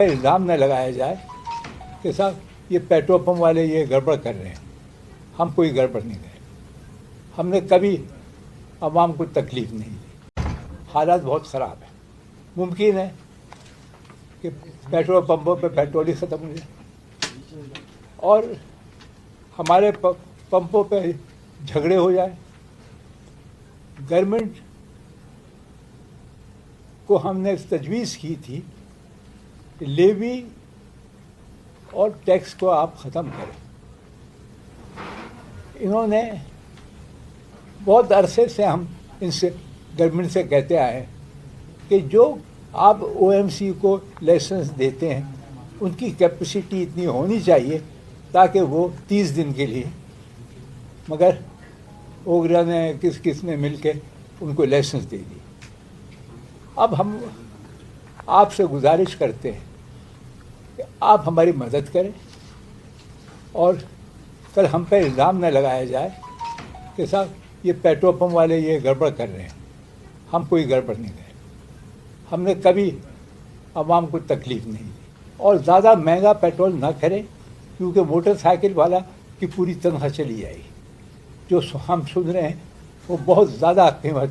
الزام نہ لگایا جائے کہ صاحب یہ پیٹرول پمپ والے یہ گڑبڑ کر رہے ہیں. ہم کوئی گڑبڑ نہیں کرے. ہم نے کبھی عوام کو تکلیف نہیں دی. حالات بہت خراب ہیں. ممکن ہے کہ پیٹرول پمپوں پہ پیٹرول ہی ختم ہو جائے اور ہمارے پمپوں پہ جھگڑے ہو جائے. گورنمنٹ کو ہم نے تجویز کی تھی کہ لیوی اور ٹیکس کو آپ ختم کریں. انہوں نے بہت عرصے سے ہم ان سے گورنمنٹ سے کہتے آئے ہیں کہ جو آپ او ایم سی کو لائسنس دیتے ہیں ان کی کیپیسٹی اتنی ہونی چاہیے تاکہ وہ 30 دن کے لیے, مگر اوگرا نے کس نے مل کے ان کو لائسنس دے دی. اب ہم آپ سے گزارش کرتے ہیں کہ آپ ہماری مدد کریں اور کل ہم پہ الزام نہ لگایا جائے کہ صاحب یہ پیٹرول پمپ والے یہ گڑبڑ کر رہے ہیں. ہم کوئی گڑبڑ نہیں کرے. ہم نے کبھی عوام کو تکلیف نہیں دی. اور زیادہ مہنگا پیٹرول نہ کریں کیونکہ موٹر سائیکل والا کی پوری تنخواہ چلی جائے گی. جو ہم سن رہے ہیں وہ بہت زیادہ قیمت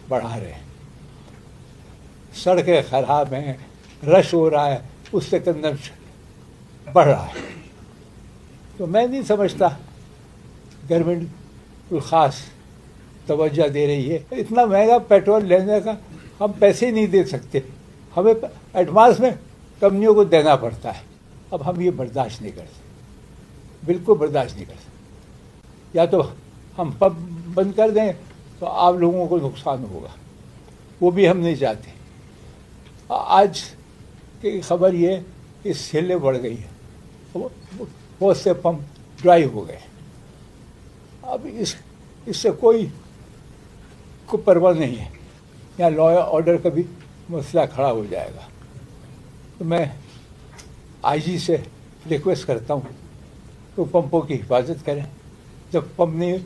بڑھا رہے ہیں. سڑکیں خراب ہیں, رش ہو رہا ہے, اس سے کنزمپشن بڑھ رہا ہے. تو میں نہیں سمجھتا گورنمنٹ کوئی خاص توجہ دے رہی ہے. اتنا مہنگا پیٹرول لینے کا ہم پیسے نہیں دے سکتے. ہمیں ایڈوانس میں کمپنیوں کو دینا پڑتا ہے. اب ہم یہ برداشت نہیں کر سکتے, بالکل برداشت نہیں کر سکتے. یا تو ہم پمپ بند کر دیں تو آپ لوگوں کو نقصان ہوگا, وہ بھی ہم نہیں چاہتے. آج کی خبر یہ کہ سیلیں بڑھ گئی ہیں, بہت سے پمپ ڈرائی ہو گئے. اب اس سے کوئی پرواہ نہیں ہے. یہاں لا آرڈر کا بھی مسئلہ کھڑا ہو جائے گا. تو میں آئی جی سے ریکویسٹ کرتا ہوں کہ پمپوں کی حفاظت کریں. جب پمپ نہیں